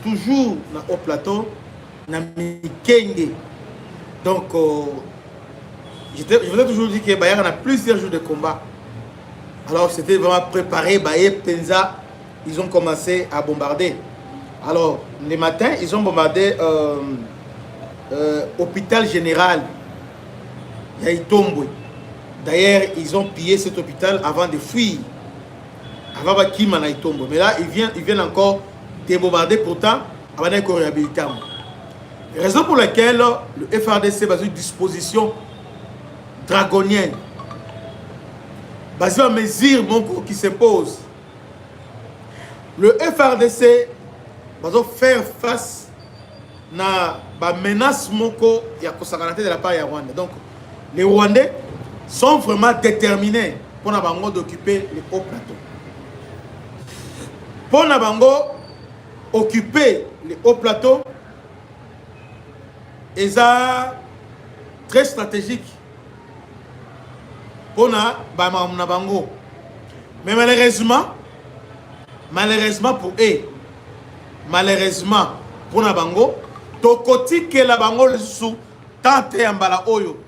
toujours au plateau, na Mikenge. Donc, je vous ai toujours dit que Bayern a plusieurs jours de combat. Alors, c'était vraiment préparé. Bayer, Penza, ils ont commencé à bombarder. Alors, le matin, ils ont bombardé hôpital général. Yaïtombwe. D'ailleurs, ils ont pillé cet hôpital avant de fuir. Avant Bakima Naïtombwe. Mais là, ils viennent encore de bombarder pourtant avant d'être réhabilité. Raison pour laquelle le FRDC va sur une disposition draconienne. Basé en mesure qui s'impose. Le FRDC va faire face à la menace de la part de Rwanda. Donc, les Rwandais sont vraiment déterminés pour occuper les hauts plateaux. Pour occuper les hauts plateaux, et ça très stratégique pour bango. Mais malheureusement pour eux, malheureusement pour Nabango, tokoti que la bango le sous tante ambala oyo.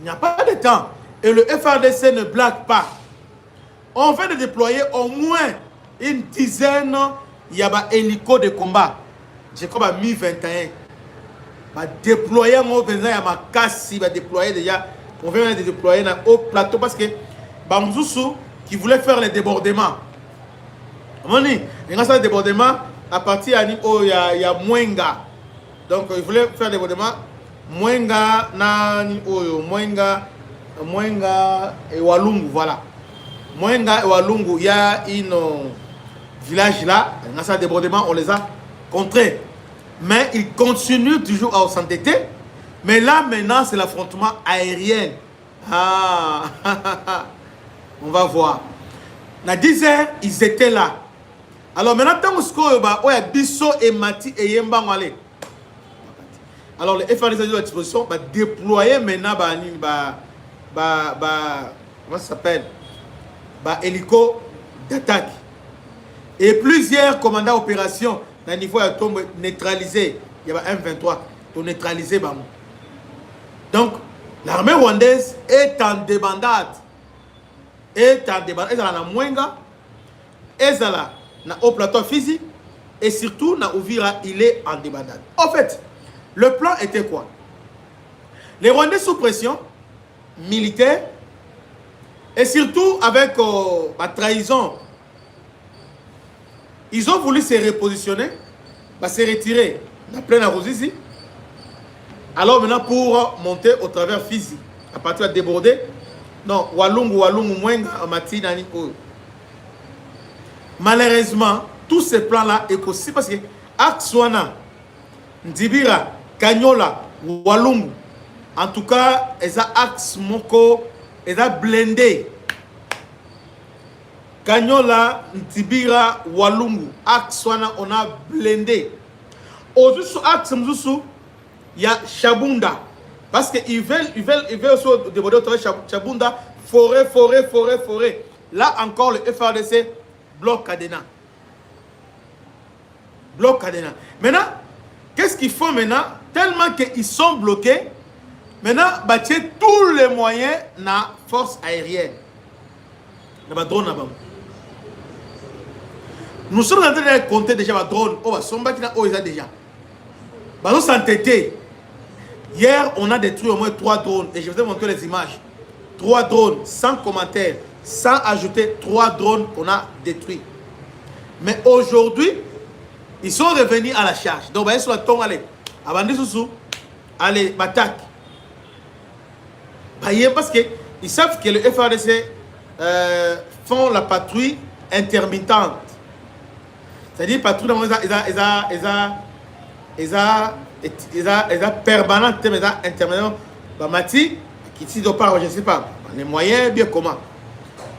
Il n'y a pas de temps et le FRDC ne blague pas. On vient de déployer au moins une dizaine hélicos de combat. J'ai comme à Mi-21. Va déployer mon venant à ma casse, va déployer déjà. On vient de déployer au plateau parce que Bamzousou qui voulait faire les débordements. Il y a un débordement à partir de il y a Mwenga. Donc il voulait faire des débordements. Mwenga et Walungu, voilà. Mwenga et Walungu, il y a un village là. Il y a un débordement, on les a contrés. Mais ils continuent toujours à s'entêter. Mais là, maintenant, c'est l'affrontement aérien. Ah, on va voir. À 10 heures, ils étaient là. Alors maintenant, tant que il y a Bisso et Mati et Yemba Malé. Alors les FRDC à disposition va déployer maintenant comment ça s'appelle? Hélico d'attaque. Et plusieurs commandants opérations dans le niveau de neutralisé. Il y a un 23 pour neutraliser. Donc, l'armée rwandaise est en débandade. Elle est en Mwenga, elle est dans au plateau physique et surtout dans Ouvira, il est en débandade. En fait, le plan était quoi? Les Rwandais sous pression militaire et surtout avec la trahison. Ils ont voulu se repositionner, se retirer dans plein Arosisi. Alors maintenant pour monter au travers physique, à partir de déborder, non, Walungu, Mwenga, Mati, Nani, malheureusement, tous ces plans-là est possible parce que Akswana, Ndibira, Kanyola, Walungu, en tout cas, ils ont axe moko, ils ont blindé. Kanyola, Ndibira, Walungu, Akswana, on a blindé. Au-dessus, axe Mzoussou, il y a Chabunda. Parce qu'ils veulent aussi déborder au travers Chabunda, forêt. Là encore, le FRDC bloque Cadena. Maintenant, qu'est-ce qu'ils font maintenant? Tellement qu'ils sont bloqués, maintenant, bâtir tous les moyens dans la force aérienne. Dans la drone. Nous sommes en train de compter déjà la drone. Oh, ils ont déjà. Ils sont entêtés. Hier, on a détruit au moins 3 drones. Et je vais vous montrer les images. 3 drones, sans commentaire, sans ajouter 3 drones qu'on a détruits. Mais aujourd'hui, ils sont revenus à la charge. Donc, ils sont à ton aller. Avant de sous, allez, attaque. Parce qu'ils savent que le FRDC font la patrouille intermittente. C'est-à-dire, patrouille, ils ont permanente, mais ils ont intermittente. Mati, qui s'y doit pas, je ne sais pas. Les moyens, bien comment.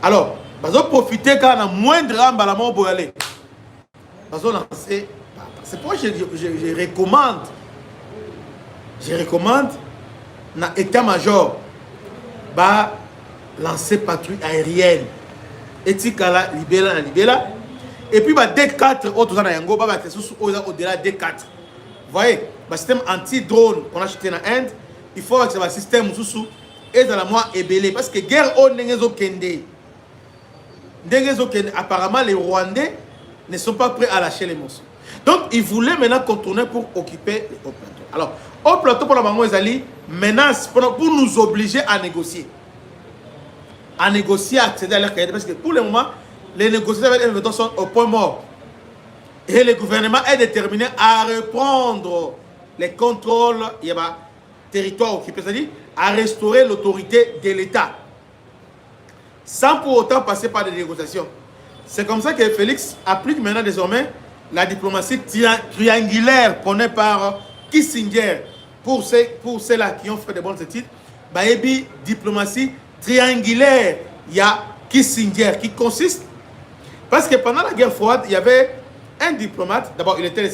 Alors, ils ont profité quand on a moins de rames à la mort pour aller. C'est pourquoi je recommande dans l'état-major lancer patrouille aérienne. Etikala, Libéla, Et puis bah D4 autres en yango bah au-delà D4. Vous voyez, le système anti-drone qu'on a acheté en Inde, il faut que ce système sous et dans la moi ébélé parce que guerre au nengezo kende. Nengezo kende apparemment les Rwandais ne sont pas prêts à lâcher les morceaux. Donc ils voulaient maintenant contourner pour occuper le haut plateau. Alors au plateau pour la maman Ezali menace pour nous obliger à négocier. À négocier, à accéder à leur cahier parce que pour le moment les négociations avec les M23 sont au point mort. Et le gouvernement est déterminé à reprendre les contrôles territoire occupé, c'est-à-dire à restaurer l'autorité de l'État, sans pour autant passer par des négociations. C'est comme ça que Félix applique maintenant désormais la diplomatie triangulaire prônée par Kissinger. Pour ceux-là qui ont fait de bonnes études, diplomatie triangulaire, il y a Kissinger qui consiste, parce que pendant la guerre froide, il y avait un diplomate, d'abord il était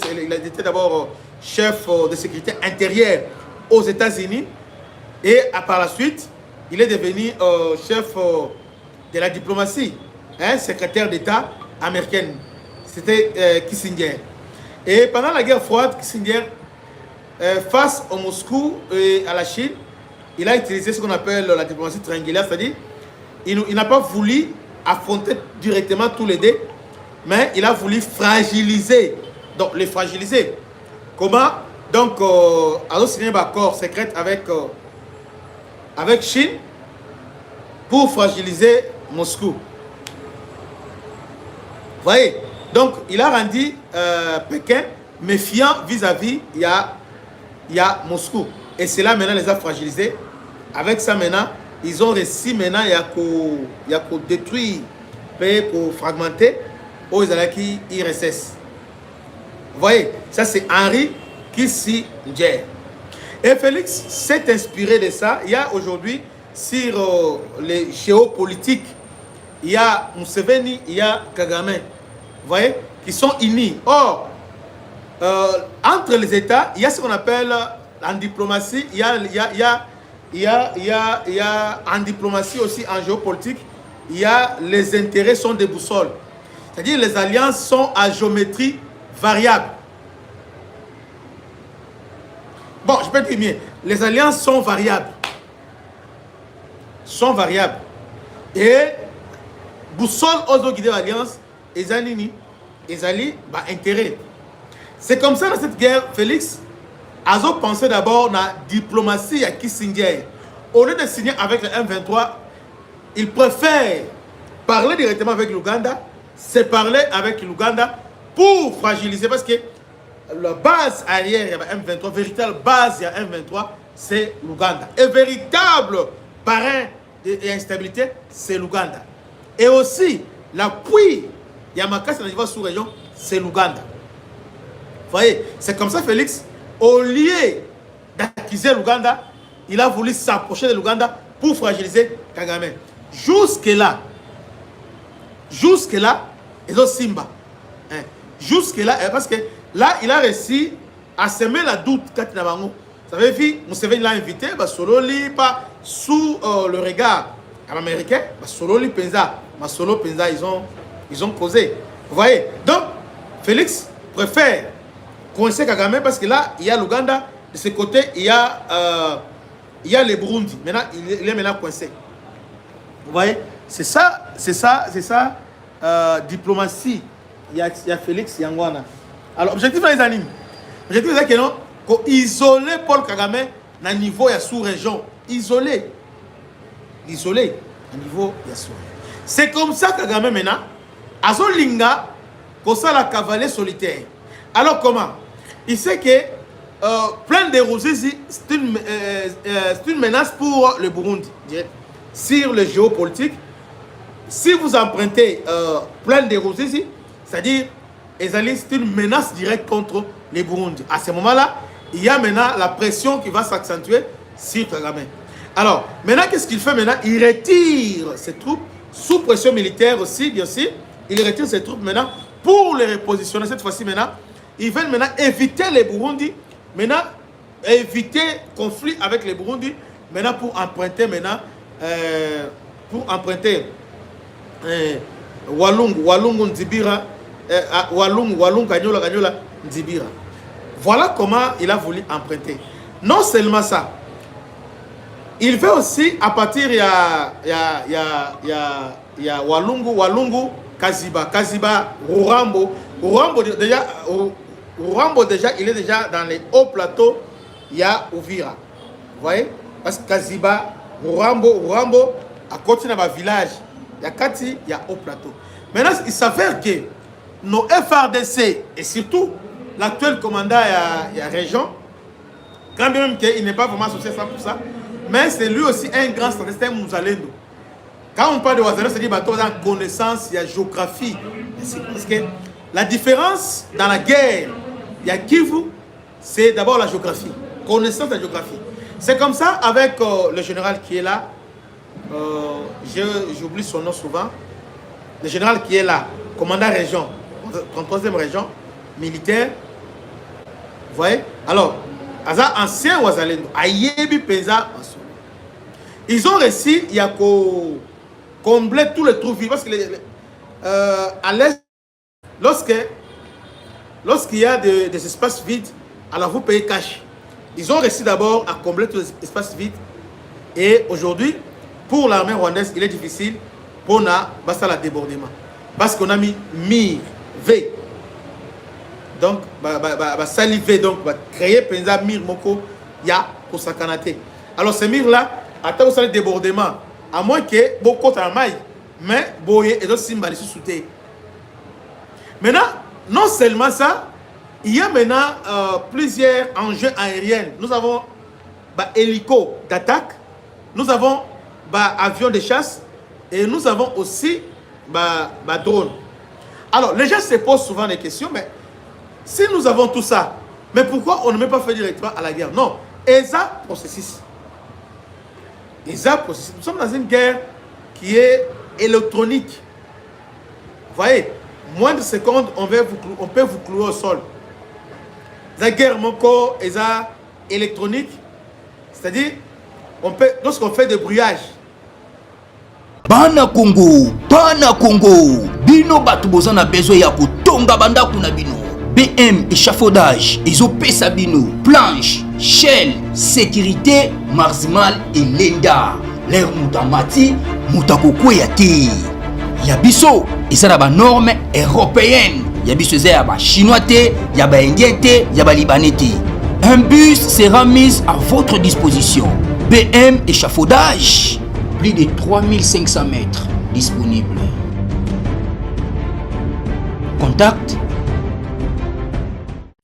d'abord chef de sécurité intérieure aux États-Unis et par la suite il est devenu chef de la diplomatie, secrétaire d'État américaine. C'était Kissinger. Et pendant la guerre froide, Kissinger, face au Moscou et à la Chine, il a utilisé ce qu'on appelle la diplomatie triangulaire, c'est-à-dire il n'a pas voulu affronter directement tous les deux, mais il a voulu fragiliser, donc les fragiliser. Comment? Donc, il a signé un accord secret avec Chine pour fragiliser Moscou. Vous voyez? Donc, il a rendu Pékin méfiant vis-à-vis, il y a Moscou. Et cela maintenant les a fragilisés. Avec ça maintenant, ils ont réussi maintenant, il y a qu'à détruire, pour fragmenter, aux qui IRSS. Vous voyez, ça c'est Henry Kissinger. Et Félix s'est inspiré de ça. Il y a aujourd'hui, sur les géopolitiques, il y a Museveni, il y a Kagame. Vous voyez, qui sont unis. Or, entre les États, il y a ce qu'on appelle en diplomatie, il y a en diplomatie aussi, en géopolitique, il y a les intérêts sont des boussoles. C'est-à-dire les alliances sont à géométrie variable. Bon, je peux dire mieux. Les alliances sont variables. Sont variables. Et boussole aux guider l'alliance, Ezanini, Ezali, intérêt. C'est comme ça dans cette guerre, Félix, Azo pensait d'abord à la diplomatie à Kissinger. Au lieu de signer avec le M23, il préfère parler directement avec l'Ouganda, se parler avec l'Ouganda pour fragiliser, parce que la base arrière, il y a M23, véritable base, il y a M23, c'est l'Ouganda. Et véritable parrain de l'instabilité, c'est l'Ouganda. Et aussi, l'appui, il y a Makassi dans la sous-région, c'est l'Ouganda. Vous voyez, c'est comme ça Félix, au lieu d'accuser l'Ouganda, il a voulu s'approcher de l'Ouganda pour fragiliser Kagame. Jusque-là, ils ont Simba. Jusque-là, parce que là, il a réussi à semer la doute quand il a bango. Vous savez, Museveni l'a invité, Sololi, pas sous le regard américain, Sololi Penza, Solo Penza, ils ont causé. Vous voyez, donc, Félix préfère coincer Kagame parce que là, il y a l'Ouganda, de ce côté, il y a les Burundi. Maintenant, il est maintenant coincé. Vous voyez, c'est ça, diplomatie. Il y a Félix Yangwana. Alors, objectif les animes. Objectif c'est que non, isoler Paul Kagame dans le niveau de la sous-région. Isolé à niveau de la sous-région. C'est comme ça que Kagame maintenant, Azo Linga, comme ça la cavalier solitaire. Alors comment? Il sait que plein de Ruzizi, c'est une menace pour le Burundi. Sur le géopolitique, si vous empruntez plein de Ruzizi, c'est-à-dire, c'est une menace directe contre les Burundi. À ce moment-là, il y a maintenant la pression qui va s'accentuer sur Kagame. Alors, maintenant, qu'est-ce qu'il fait maintenant? Il retire ses troupes, sous pression militaire aussi, bien sûr. Il retire ses troupes maintenant pour les repositionner. Cette fois-ci, maintenant, ils veulent maintenant éviter les Burundi, maintenant, éviter conflit avec les Burundi, maintenant, pour emprunter, Walungu Nzibira, Walung Kanyola, Ndibira. Voilà comment il a voulu emprunter. Non seulement ça, il veut aussi, à partir il y a Walungu, Kaziba, Rurambo déjà, il est déjà dans les hauts plateaux, il y a Uvira. Vous voyez? Parce que Kaziba, Rurambo, à côté de ma village, il y a Kati, il y a haut plateau. Maintenant, il s'avère que nos FRDC, et surtout l'actuel commandant il y a région, quand bien même qu'il n'est pas vraiment associé à ça pour ça, mais c'est lui aussi un grand stratège, un Mouzalendo. Quand on parle de Ouazalendo, c'est-à-dire qu'il y a connaissance, il y a géographie. Parce que la différence dans la guerre, il y a Kivu, c'est d'abord la géographie, connaissance de la géographie. C'est comme ça avec le général qui est là, j'oublie son nom souvent, le général qui est là, commandant région, 33e région, militaire, vous voyez? Alors, ancien Ouazalendo, Ayebi Peza, ils ont réussi, il y a combler tous les trous vides, parce que à l'est, lorsqu'il y a des espaces vides, alors vous payez cash. Ils ont réussi d'abord à combler tous les espaces vides, et aujourd'hui, pour l'armée rwandaise, il est difficile pour la débordement, parce qu'on a mis MIR V. Donc, saliver, donc, créer Penza Mir Moko, ya pour sa canate. Alors, ces Mir-là, attends vous le débordement, à moins que beaucoup de maille, mais boye et d'autres symboles sous-soutés. Maintenant, non seulement ça, il y a maintenant plusieurs enjeux aériens. Nous avons hélico d'attaque, nous avons avions de chasse, et nous avons aussi drone. Alors, les gens se posent souvent des questions, mais si nous avons tout ça, mais pourquoi on ne met pas fait directement à la guerre? Non, ESA processus. ESA processus. Nous sommes dans une guerre qui est électronique. Vous voyez, moins de secondes, on peut vous clouer au sol. La guerre, mon corps, ESA électronique, c'est-à-dire, lorsqu'on fait des brouillages. Bana Congo, bino batu bozana besoin ya kutonga banda kuna bino. BM échafaudage, Isopesa bino, planche, shell, sécurité, marzimal et lenda. L'air moutamati, moutakoko yati. Yabiso, isa ba norme européenne. Yabiso ya ba chinois te, ya ba indien te, ya ba libanais te. Un bus sera mis à votre disposition. BM échafaudage, plus de 3500 mètres disponibles. Contact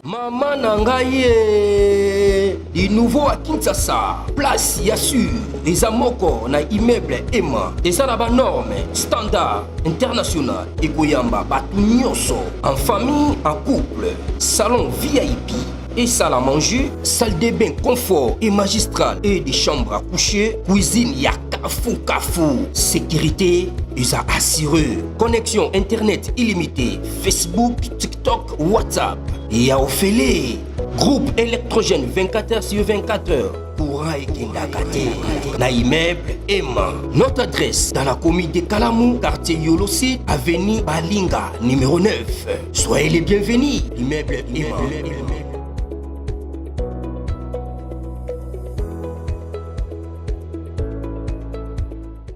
Maman Nangaye, du nouveau à Kinshasa, place Yassur, des amoko na immeuble Emma, des arabes normes, standard, international, et Goyamba, Batunyoso, en famille, en couple, salon VIP, et salle à manger, salle de bain confort et magistral, et des chambres à coucher, cuisine Kafou, sécurité, USA assuré, connexion internet illimité, Facebook, TikTok, WhatsApp, et à Ophélie, groupe électrogène 24h/24h, courant et Kendakate, na immeuble Emma. Notre adresse dans la commune de Kalamou, quartier Yolosi, avenue Balinga, numéro 9. Soyez les bienvenus, immeuble Emma.